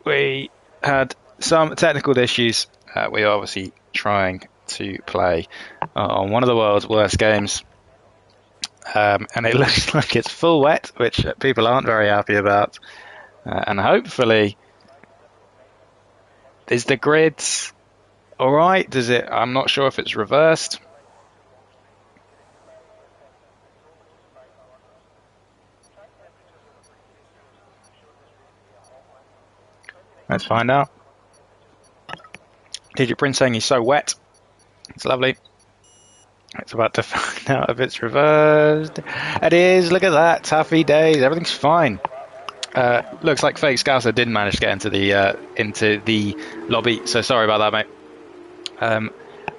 we had some technical issues. We are obviously trying to play on one of the world's worst games. And it looks like it's full wet, which people aren't very happy about. And hopefully, is the grid all right? Does it? I'm not sure if it's reversed. Let's find out. Digit Prince saying he's so wet. It's lovely. It's about to find out if it's reversed. It is. Look at that. Happy days. Everything's fine. Looks like Fake Scouser didn't manage to get into the lobby. So sorry about that, mate.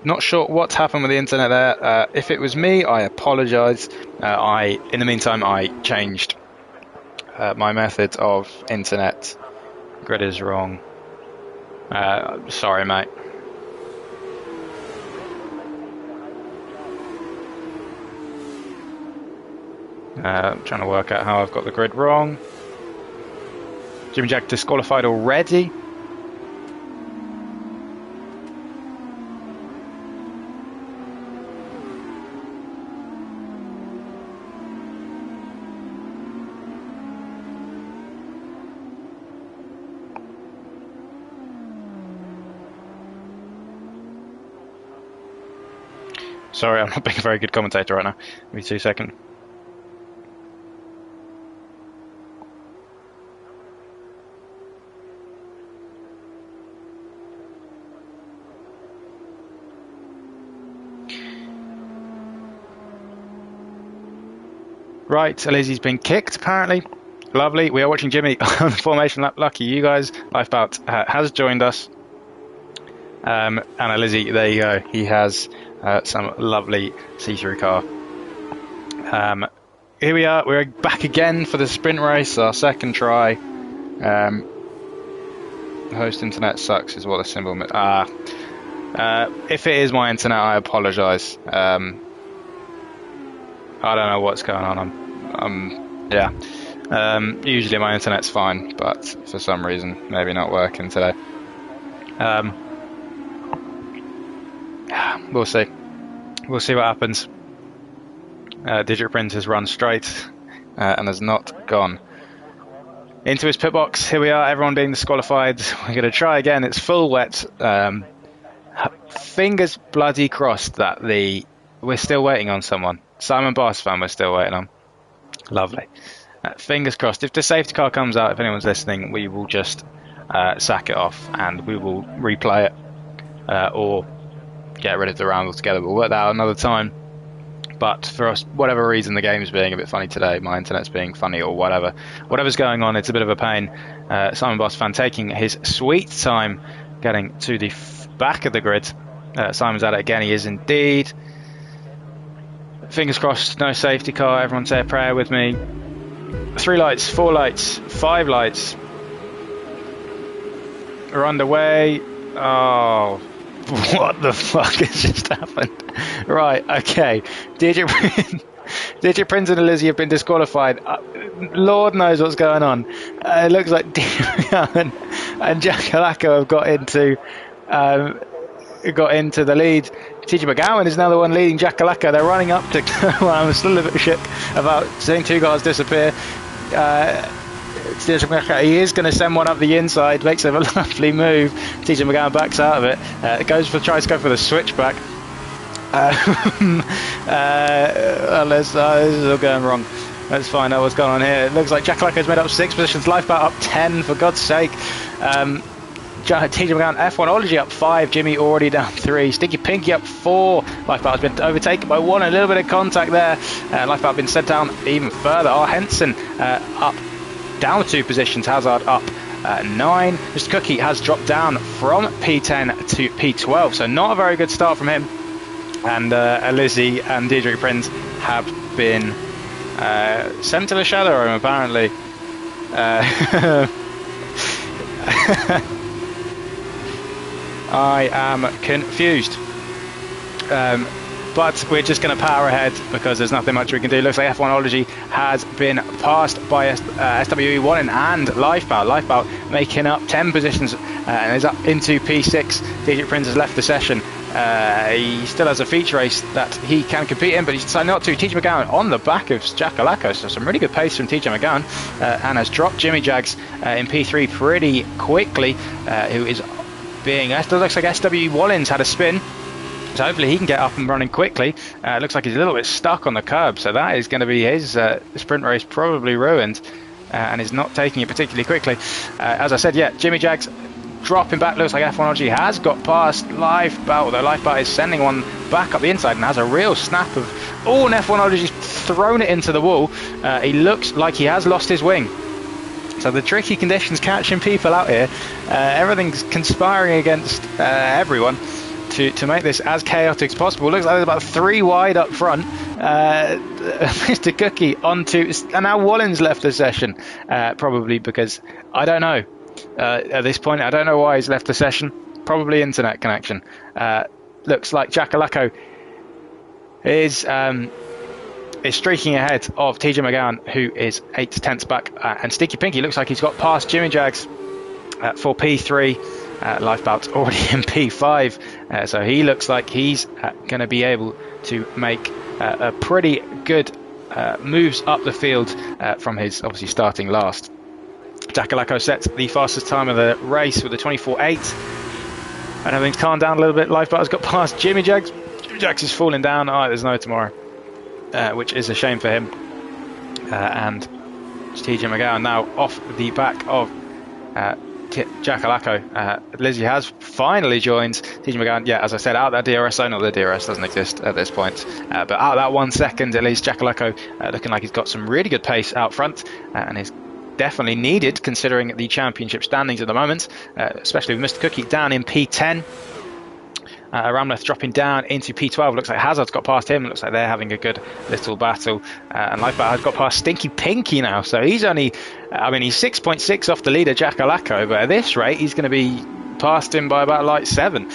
Not sure what's happened with the internet there. If it was me, I apologise. In the meantime, I changed my method of internet. Grid is wrong. Sorry, mate. Trying to work out how I've got the grid wrong. Jimmy Jack disqualified already. Sorry, I'm not being a very good commentator right now. Give me 2 seconds. Right, Alizzi's been kicked, apparently. Lovely. We are watching Jimmy on the formation lap. Lucky you guys. Lifebout has joined us. And Alizzi, there you go. He has some lovely see-through car. Here we are. We're back again for the sprint race, our second try. Host internet sucks is what the symbol means. If it is my internet, I apologise. I don't know what's going on. Usually my internet's fine, but for some reason, maybe not working today. We'll see. We'll see what happens. Digit Print has run straight and has not gone into his pit box. Here we are, everyone being disqualified. We're going to try again. It's full wet. Fingers bloody crossed that we're still waiting on someone. Simon Boss fan we're still waiting on. Lovely. Fingers crossed. If the safety car comes out, if anyone's listening, we will just sack it off and we will replay it or get rid of the round altogether. We'll work that out another time. But for us, whatever reason, the game's being a bit funny today. My internet's being funny or whatever. Whatever's going on, it's a bit of a pain. Simon Boss fan taking his sweet time getting to the back of the grid. Simon's at it again. He is indeed. Fingers crossed, no safety car. Everyone say a prayer with me. 3 lights, 4 lights, 5 lights. We're underway. Oh, what the fuck has just happened? Right, okay. Digit Prince and Alizzi have been disqualified. Lord knows what's going on. It looks like Dion and Jack Alacco have got into the lead. TJ McGowan is now the one leading Jack Alacco. They're running up to. Well, I'm still a bit shook about seeing 2 cars disappear. He is going to send one up the inside, makes a lovely move. TJ McGowan backs out of it. Tries to go for the switchback. This is all going wrong. Let's find out what's going on here. It looks like Jack Alacco's made up 6 positions. Lifeboat up 10, for God's sake. TJ McGowan F1ology up 5, Jimmy already down 3, Stinky Pinky up 4, Lifeboat has been overtaken by 1, a little bit of contact there, Lifeboat been sent down even further. Henson up down 2 positions, Hazard up 9, Mr. Cookie has dropped down from P10 to P12, so not a very good start from him, and Alizzi and Deirdre Prince have been sent to the shadow room apparently. I am confused. but we're just going to power ahead because there's nothing much we can do. Looks like F1ology has been passed by SWE Wallen and Lifeboat. Lifeboat making up 10 positions and is up into P6. Digital Prince has left the session. He still has a feature race that he can compete in, but he's decided not to. TJ McGowan on the back of Jackalako, so some really good pace from TJ McGowan, and has dropped Jimmy Jags in P3 pretty quickly, who is being, it looks like SW Wallins had a spin, so hopefully he can get up and running quickly. Looks like he's a little bit stuck on the curb, so that is going to be his sprint race probably ruined, and is not taking it particularly quickly. As I said, yeah, Jimmy Jags dropping back. Looks like F1ology has got past Lifeboat, although Lifeboat is sending one back up the inside and has a real snap of, oh, and F1ology's thrown it into the wall. He looks like he has lost his wing. So the tricky conditions catching people out here. Everything's conspiring against everyone to make this as chaotic as possible. Looks like there's about 3 wide up front. Mr. Cookie onto, and now Wallins left the session, probably because, I don't know. At this point, I don't know why he's left the session. Probably internet connection. Looks like Jackalako is streaking ahead of TJ McGowan, who is 8 tenths back. And Sticky Pinky looks like he's got past Jimmy Jags for P3. Lifeboat's already in P5. So he looks like he's going to be able to make a pretty good moves up the field from his obviously starting last. Jackalako sets the fastest time of the race with a 24.8. And everything's calmed down a little bit. Lifeboat has got past Jimmy Jags. Jimmy Jags is falling down. All right, there's no tomorrow, which is a shame for him. And TJ McGowan now off the back of Jackalako. Lizzie has finally joined TJ McGowan. Yeah, as I said, out that DRS zone, or the DRS doesn't exist at this point. But out that 1 second, at least, Jackalako looking like he's got some really good pace out front and is definitely needed considering the championship standings at the moment, especially with Mr. Cookie down in P10. Ramleth dropping down into P12. Looks like Hazard's got past him. Looks like they're having a good little battle. And Lifeboat has got past Stinky Pinky now. So he's only, I mean, he's 6.6 off the leader, Jackalako. But at this rate, he's going to be past him by about like 7.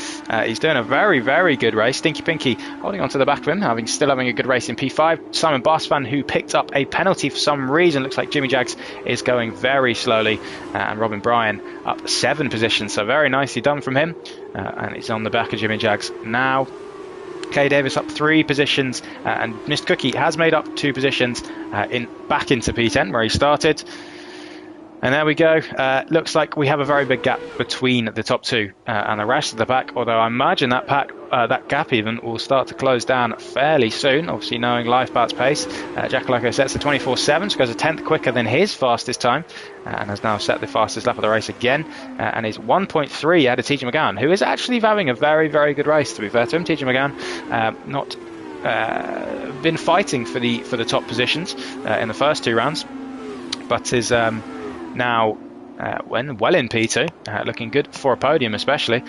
He's doing a very, very good race. Stinky Pinky holding on to the back of him, still having a good race in P5. Simon Barsfan, who picked up a penalty for some reason. Looks like Jimmy Jags is going very slowly. And Robin Bryan up 7 positions. So very nicely done from him. And he's on the back of Jimmy Jags now. Kay Davis up 3 positions. And Mr. Cookie has made up 2 positions back into P10 where he started. And there we go. Looks like we have a very big gap between the top 2 and the rest of the pack. Although I imagine that gap even will start to close down fairly soon. Obviously, knowing Lifeboat's pace, Jackalako sets the 24.7, so goes a tenth quicker than his fastest time, and has now set the fastest lap of the race again. And is 1.3 ahead of TJ McGowan, who is actually having a very, very good race. To be fair to him, TJ McGowan not been fighting for the top positions in the first 2 rounds, but is now well in P2, looking good for a podium especially.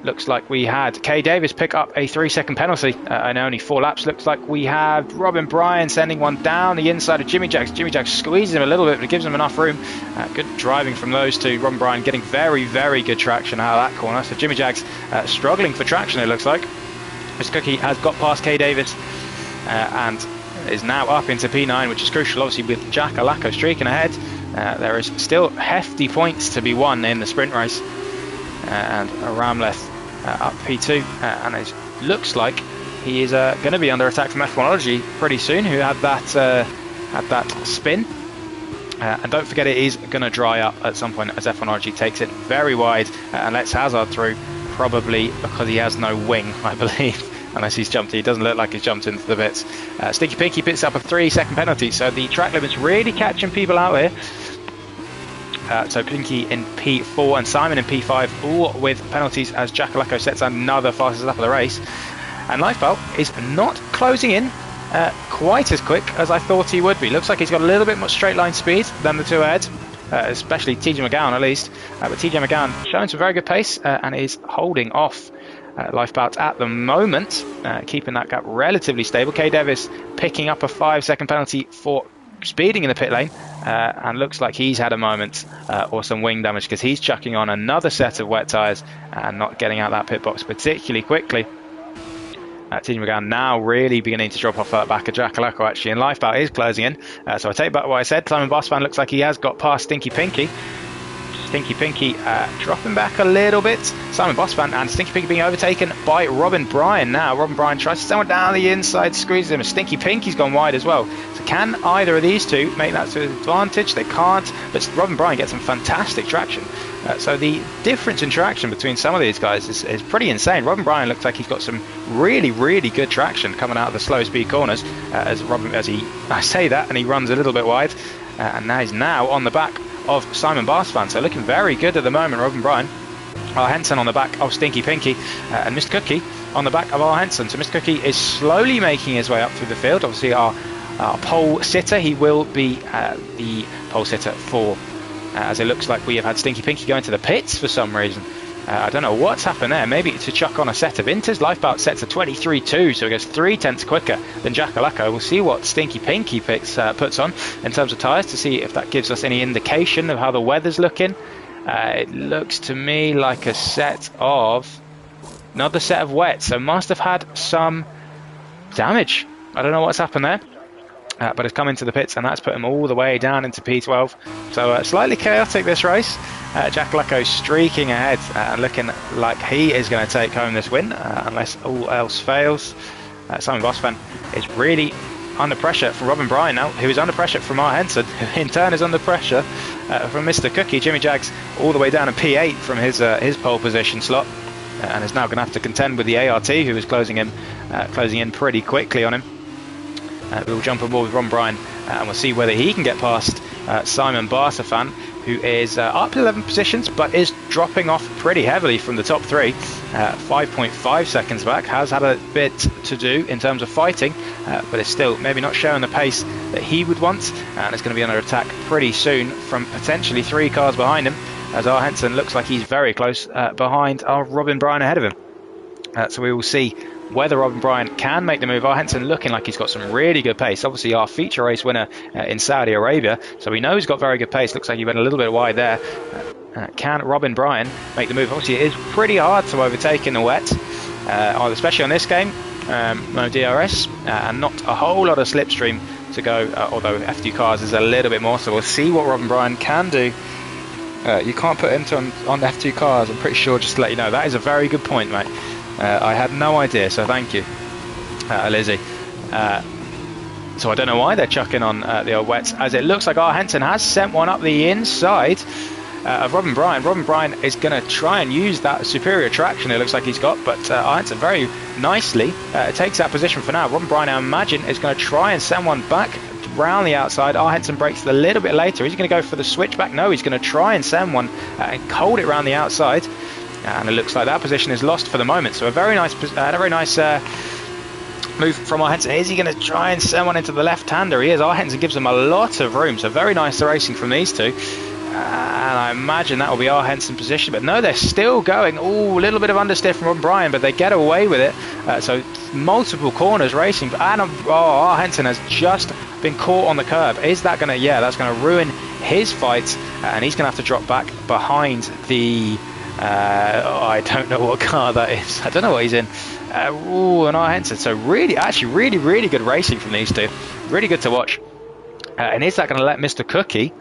Looks like we had Kay Davis pick up a 3-second penalty in only 4 laps. Looks like we have Robin Bryan sending one down the inside of Jimmy Jags. Jimmy Jags squeezes him a little bit, but it gives him enough room. Good driving from those 2. Robin Bryan getting very, very good traction out of that corner. So Jimmy Jags struggling for traction, it looks like. Mr. Cookie has got past Kay Davis and is now up into P9, which is crucial, obviously, with Jackalako streaking ahead. There is still hefty points to be won in the sprint race. And Ramleth up P2, and it looks like he is going to be under attack from F1ology pretty soon, who had that spin. And don't forget, it is going to dry up at some point as F1ology takes it very wide and lets Hazard through, probably because he has no wing, I believe. Unless he's jumped, he doesn't look like he's jumped into the bits. Stinky Pinky picks up a 3-second penalty, so the track limit's really catching people out here. So Pinky in P4 and Simon in P5, all with penalties as Jackalako sets another fastest lap of the race. And Lifeboat is not closing in quite as quick as I thought he would be. Looks like he's got a little bit more straight line speed than the 2 ahead, especially TJ McGowan at least. But TJ McGowan showing some very good pace and is holding off Lifeboat at the moment, keeping that gap relatively stable. Kay Davis picking up a 5-second penalty for speeding in the pit lane, and looks like he's had a moment or some wing damage, because he's chucking on another set of wet tyres and not getting out that pit box particularly quickly. TJ McGowan now really beginning to drop off at the back of Jackalacco actually, and Lifeboat is closing in. So I take back what I said. Simon Bossman looks like he has got past Stinky Pinky. Stinky Pinky dropping back a little bit. Simon Bossman and Stinky Pinky being overtaken by Robin Bryan now. Robin Bryan tries to send one down the inside, squeezes him. Stinky Pinky's gone wide as well. So can either of these two make that to advantage? They can't, but Robin Bryan gets some fantastic traction. So the difference in traction between some of these guys is pretty insane. Robin Bryan looks like he's got some really, really good traction coming out of the slow speed corners I say that and he runs a little bit wide. And now he's on the back of Simon Bossman, so looking very good at the moment. Robin Bryan, R. Henson on the back of Stinky Pinky, and Mr. Cookie on the back of R. Henson. So Mr. Cookie is slowly making his way up through the field. Obviously our pole sitter, he will be the pole sitter for, as it looks like we have had Stinky Pinky go into the pits for some reason. I don't know what's happened there. Maybe to chuck on a set of inters. Lifeboat sets a 23.2, so it goes 3/10 quicker than Jackalacco. We'll see what Stinky Pinky puts on in terms of tyres to see if that gives us any indication of how the weather's looking. It looks to me like another set of wet, so must have had some damage. I don't know what's happened there. But it's come into the pits, and that's put him all the way down into P12. So slightly chaotic this race. Jackalacco streaking ahead, looking like he is going to take home this win, unless all else fails. Simon Bossman is really under pressure from Robin Bryan now, who is under pressure from R. Henson, who in turn is under pressure from Mr. Cookie. Jimmy Jags all the way down to P8 from his pole position slot, and is now going to have to contend with the ART, who is closing in pretty quickly on him. We'll jump on board with Ron Bryan and we'll see whether he can get past Simon Bossman, who is up 11 positions but is dropping off pretty heavily from the top three. 5.5 seconds back, has had a bit to do in terms of fighting, but is still maybe not showing the pace that he would want, and is going to be under attack pretty soon from potentially 3 cars behind him, as R. Henson looks like he's very close behind our Robin Bryan ahead of him. So we will see whether Robin Bryan can make the move. R. Henson looking like he's got some really good pace. Obviously our feature race winner in Saudi Arabia, so we know he's got very good pace. Looks like he went a little bit wide there. Can Robin Bryan make the move? Obviously it is pretty hard to overtake in the wet, especially on this game. No DRS and not a whole lot of slipstream to go, although F2 cars is a little bit more, so we'll see what Robin Bryan can do. You can't put into on F2 cars, I'm pretty sure, just to let you know. That is a very good point, mate. I had no idea, so thank you, Lizzie. So I don't know why they're chucking on the old wets, as it looks like R. Henson has sent one up the inside of Robin Bryan. Robin Bryan is going to try and use that superior traction it looks like he's got, but R. Henson very nicely takes that position for now. Robin Bryan, I imagine, is going to try and send one back round the outside. R. Henson brakes a little bit later. Is he going to go for the switchback? No, he's going to try and send one and hold it round the outside. And it looks like that position is lost for the moment. So a very nice move from R. Henson. Is he going to try and send one into the left-hander? He is. R. Henson gives him a lot of room. So very nice racing from these two. And I imagine that will be R. Henson position. But no, they're still going. Oh, a little bit of understeer from Ron Bryan, but they get away with it. So multiple corners racing. And R. Henson has just been caught on the curb. Is that going to... Yeah, that's going to ruin his fight. And he's going to have to drop back behind the... I don't know what car that is. I don't know what he's in. And R. Henson. So really good racing from these two. Really good to watch. And is that going to let Mr. Cookie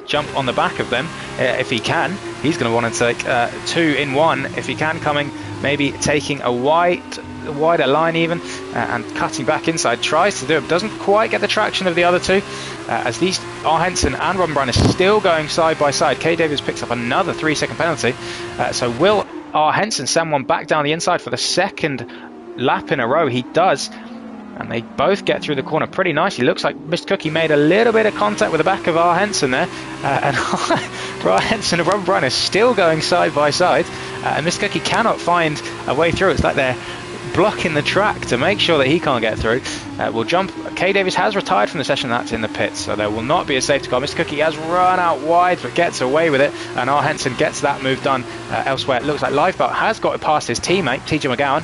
jump on the back of them? If he can, he's going to want to take 2 in 1. If he can, coming, maybe taking a wider line even, and cutting back inside. Tries to do it, doesn't quite get the traction of the other two, as these R. Henson and Robin Bryan are still going side by side. Kay Davies picks up another 3-second penalty. So will R. Henson send one back down the inside for the second lap in a row? He does. And they both get through the corner pretty nicely. Looks like Mr. Cookie made a little bit of contact with the back of R. Henson there. And R. Henson and Robin Bryan are still going side by side. And Mr. Cookie cannot find a way through. It's like they're blocking the track to make sure that he can't get through. We'll jump. Kay Davies has retired from the session. That's in the pits, so there will not be a safety car. Mr. Cookie has run out wide but gets away with it, and R. Henson gets that move done elsewhere. It looks like Lifeboat has got it past his teammate TJ McGowan,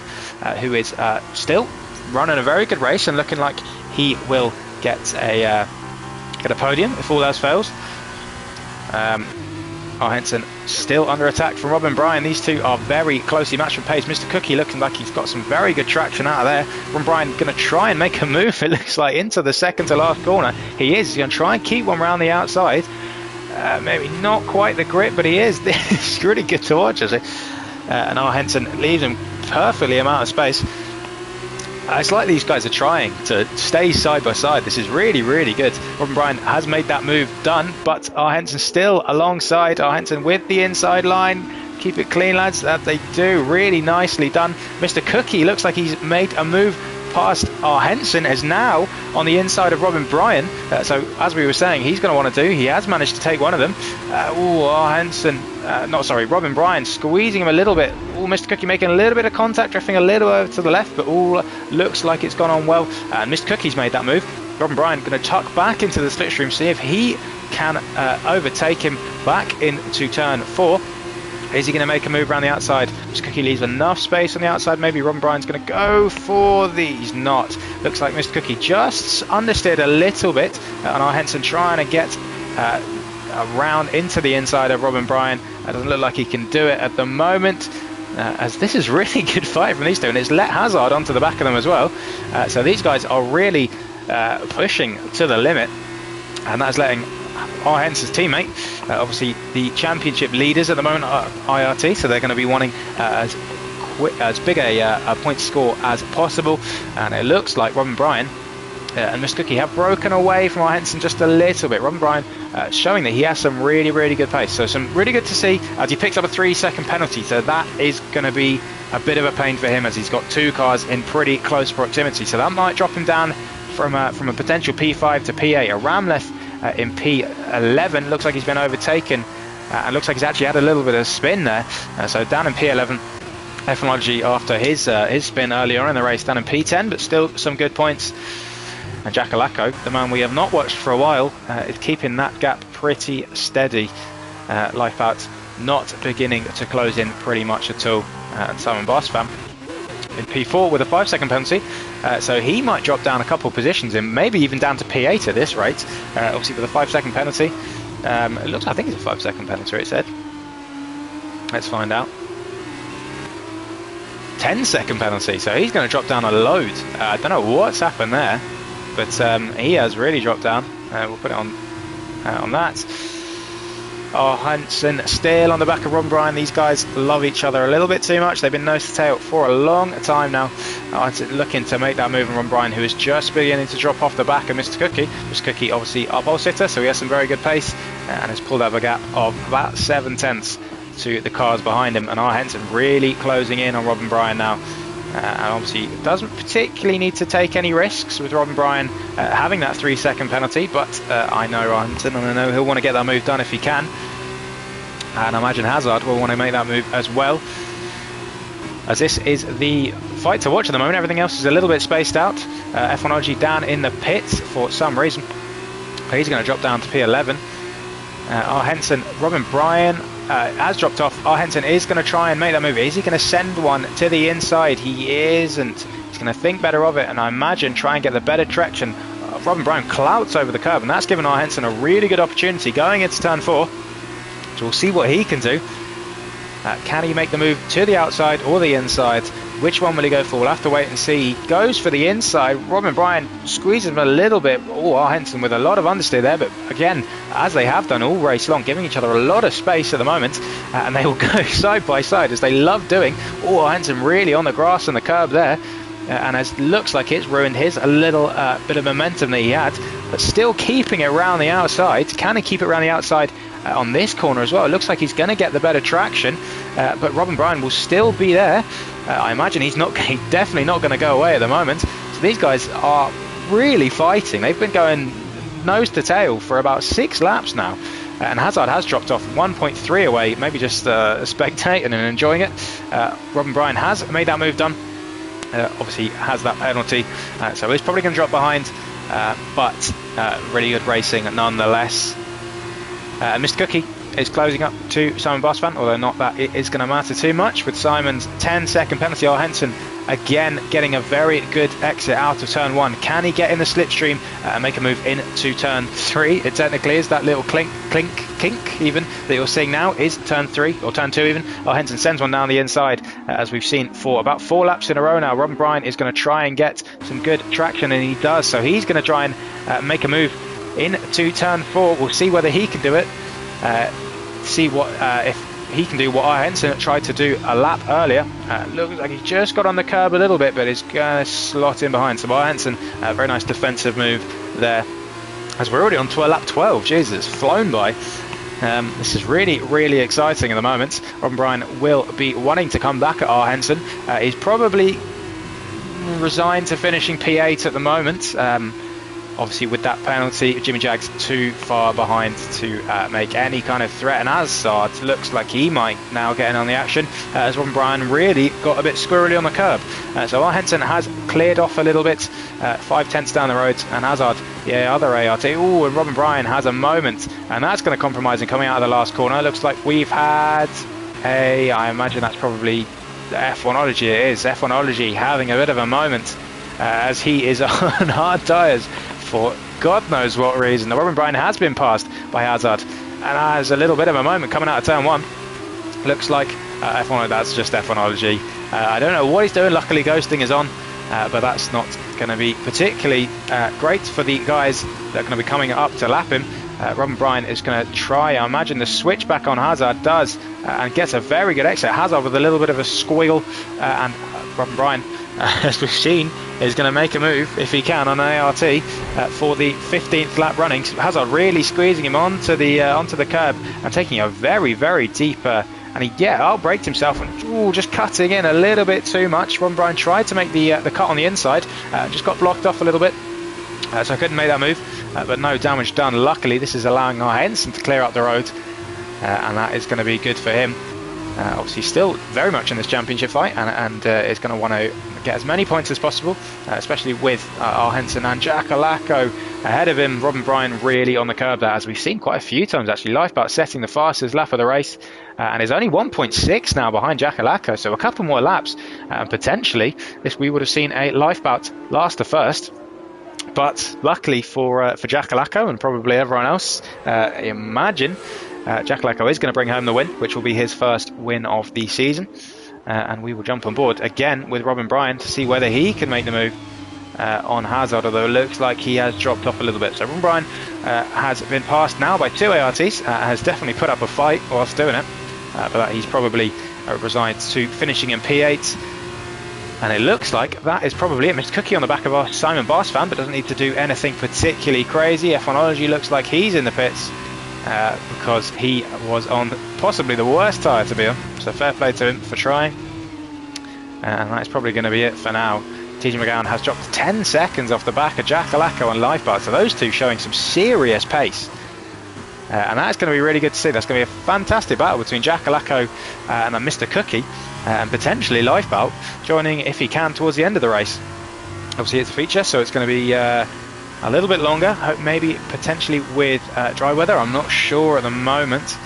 who is still running a very good race and looking like he will get a podium if all else fails. Henson still under attack from Robin Bryan. These two are very closely matched for pace. Mr. Cookie looking like he's got some very good traction out of there. Robin Bryan going to try and make a move, it looks like, into the second to last corner. He is. He's going to try and keep one around the outside. Maybe not quite the grip, but he is. It's really good to watch, is it? And Henson leaves him perfectly amount of space. It's like these guys are trying to stay side by side. This is really, really good. Robin Bryan has made that move done, but Henson still alongside. Henson with the inside line. Keep it clean, lads. That they do. Really nicely done. Mr. Cookie looks like he's made a move past Henson, is now on the inside of Robin Bryan. So as we were saying, he's going to want to do. He has managed to take one of them. Robin Bryan squeezing him a little bit. Mr. Cookie making a little bit of contact, drifting a little over to the left, but looks like it's gone on well. And Mr. Cookie's made that move. Robin Bryan going to tuck back into the slipstream, see if he can overtake him back into turn 4. Is he going to make a move around the outside? Mr. Cookie leaves enough space on the outside. Maybe Robin Bryan's going to go for these. Not. Looks like Mr. Cookie just understeered a little bit. And Henson trying to get around into the inside of Robin Bryan. It doesn't look like he can do it at the moment. As this is really good fight from these two. And it's let Hazard onto the back of them as well. So these guys are really pushing to the limit. And that's letting Henson's teammate, obviously the championship leaders at the moment are IRT, so they're going to be wanting as big a point score as possible. And it looks like Robin Bryan and Mr. Cookie have broken away from Henson just a little bit. Robin Bryan showing that he has some really, really good pace. So some really good to see as he picks up a 3-second penalty. So that is going to be a bit of a pain for him as he's got 2 cars in pretty close proximity. So that might drop him down from a potential P5 to P8. A Ramleth in P11 looks like he's been overtaken, and looks like he's actually had a little bit of spin there. So down in P11, F1 after his spin earlier on in the race, down in P10, but still some good points. And Jackalacco, the man we have not watched for a while, is keeping that gap pretty steady. Lifeout not beginning to close in pretty much at all. And Simon Bosfam in P4 with a 5-second penalty, so he might drop down a couple positions and maybe even down to P8 at this rate. Obviously with a 5-second penalty. It looks, I think it's a 5-second penalty, it said. Let's find out. 10-second penalty, so he's going to drop down a load. I don't know what's happened there, but he has really dropped down. We'll put it on that. Henson still on the back of Robin Bryan. These guys love each other a little bit too much. They've been nose to tail for a long time now. Henson looking to make that move on Robin Bryan, who is just beginning to drop off the back of Mr. Cookie. Mr. Cookie obviously our pole sitter, so he has some very good pace and has pulled up a gap of about 7/10 to the cars behind him. And Henson really closing in on Robin Bryan now. And obviously doesn't particularly need to take any risks with Robin Bryan having that 3-second penalty, but I know Henson, and I know he'll want to get that move done if he can, and I imagine Hazard will want to make that move as well, as this is the fight to watch at the moment. Everything else is a little bit spaced out. F1 down in the pits for some reason. He's going to drop down to P11. Henson, Robin Bryan has dropped off. Henson is going to try and make that move. Is he going to send one to the inside? He isn't. He's going to think better of it, and I imagine try and get the better traction. Robin Bryan clouts over the curb, and that's given Henson a really good opportunity going into turn 4. So we'll see what he can do. Can he make the move to the outside or the inside? Which one will he go for? We'll have to wait and see. He goes for the inside. Robin Bryan squeezes him a little bit. Henson with a lot of understeer there, but again, as they have done all race long, giving each other a lot of space at the moment, and they will go side by side as they love doing. Henson really on the grass and the curb there, and it looks like it's ruined his a little bit of momentum that he had, but still keeping it around the outside. Can he keep it around the outside on this corner as well? It looks like he's going to get the better traction, but Robin Bryan will still be there. I imagine he's definitely not going to go away at the moment. So these guys are really fighting. They've been going nose to tail for about 6 laps now. And Hazard has dropped off 1.3 away, maybe just spectating and enjoying it. Robin Bryan has made that move done. Obviously has that penalty, so he's probably going to drop behind, but really good racing nonetheless. Mr. Cookie is closing up to Simon Bosfan, although not that it is going to matter too much with Simon's 10-second penalty. Henson again getting a very good exit out of turn 1. Can he get in the slipstream and make a move into turn 3? It technically is. That little kink even that you're seeing now is turn 3 or turn 2 even. Oh, Henson sends one down the inside, as we've seen for about 4 laps in a row now. Robin Bryant is going to try and get some good traction, and he does. So he's going to try and make a move into turn 4. We'll see whether he can do it. See what if he can do what Henson tried to do a lap earlier. Looks like he just got on the curb a little bit, but he's going to slot in behind. So Henson, a very nice defensive move there. As we're already on to lap 12. Jesus, it's flown by. This is really, really exciting at the moment. Robin Bryant will be wanting to come back at Henson. He's probably resigned to finishing P8 at the moment. Obviously, with that penalty, Jimmy Jag's too far behind to make any kind of threat. And Hazard looks like he might now get in on the action, as Robin Bryant really got a bit squirrely on the curb. So Henson has cleared off a little bit, 5/10 down the road, and Hazard, yeah, other ART. Oh, and Robin Bryant has a moment, and that's going to compromise him coming out of the last corner. Looks like we've had I imagine that's probably the F1ology. It is F1ology having a bit of a moment, as he is on hard tyres for God knows what reason. Robin Bryant has been passed by Hazard and has a little bit of a moment coming out of turn 1. Looks like F1, that's just F1ology. I don't know what he's doing. Luckily ghosting is on, but that's not going to be particularly great for the guys that are going to be coming up to lap him. Robin Bryant is going to try, I imagine, the switch back on Hazard does, and gets a very good exit. Hazard with a little bit of a squeal, and Robin Bryant, as we've seen, is going to make a move, if he can, on an ART for the 15th lap running. Hazard really squeezing him onto the curb and taking a very, very deep, and he outbraked himself and just cutting in a little bit too much. Robin Bryant tried to make the cut on the inside, just got blocked off a little bit, so I couldn't make that move, but no damage done. Luckily, this is allowing Henson to clear up the road, and that is going to be good for him. Obviously still very much in this championship fight, and is going to want to get as many points as possible, especially with Henson and Jackalacco ahead of him. Robin Bryant really on the curb there, as we've seen quite a few times actually. Lifeboat setting the fastest lap of the race, and is only 1.6 now behind Jackalacco, so a couple more laps, and potentially we would have seen a Lifeboat last the first. But luckily for Jackalacco and probably everyone else, imagine Jackalacco is going to bring home the win, which will be his first win of the season. And we will jump on board again with Robin Bryant to see whether he can make the move on Hazard, although it looks like he has dropped off a little bit. So Robin Bryant has been passed now by 2 ARTs, has definitely put up a fight whilst doing it, but he's probably resigned to finishing in P8. And it looks like that is probably it. Mr. Cookie on the back of our Simon Bass fan, but doesn't need to do anything particularly crazy. F1ology looks like he's in the pits, because he was on possibly the worst tyre to be on. So fair play to him for trying. And that's probably going to be it for now. TJ McGowan has dropped 10 seconds off the back of Jackalacco and Lifeboat. So those two showing some serious pace. And that's going to be really good to see. That's going to be a fantastic battle between Jackalacco and Mr. Cookie, and potentially Lifeboat joining, if he can, towards the end of the race. Obviously it's a feature, so it's going to be a little bit longer, maybe potentially with dry weather. I'm not sure at the moment,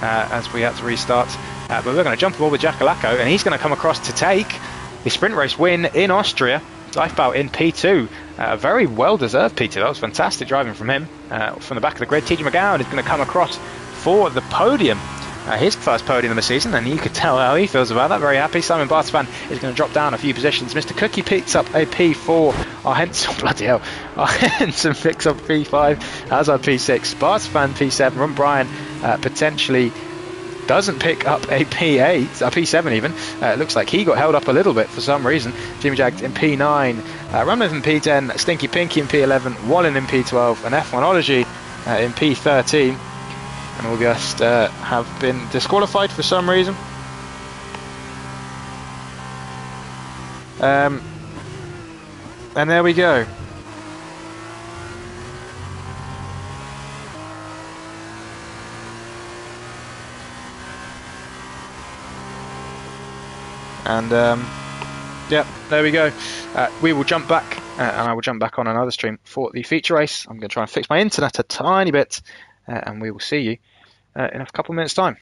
as we had to restart. But we're going to jump aboard with Jackalacco, and he's going to come across to take the sprint race win in Austria. Lifeboat in P2, very well deserved P2. That was fantastic driving from him from the back of the grid. TJ McGowan is going to come across for the podium, his first podium of the season, and you could tell how he feels about that. Very happy. Simon Bartspan is going to drop down a few positions. Mr. Cookie picks up a P4. Henson, bloody hell, Henson picks up P5. Hazard P6. Bartspan P7. Ron Bryan potentially doesn't pick up a P8, a P7 even. It looks like he got held up a little bit for some reason. Jimmy Jag in P9, Rumlin in P10, Stinky Pinky in P11, Wallin in P12, and F1ology in P13. And August have been disqualified for some reason. And there we go. And yeah, there we go. We will jump back, and I will jump back on another stream for the feature race. I'm going to try and fix my internet a tiny bit, and we will see you in a couple of minutes' time.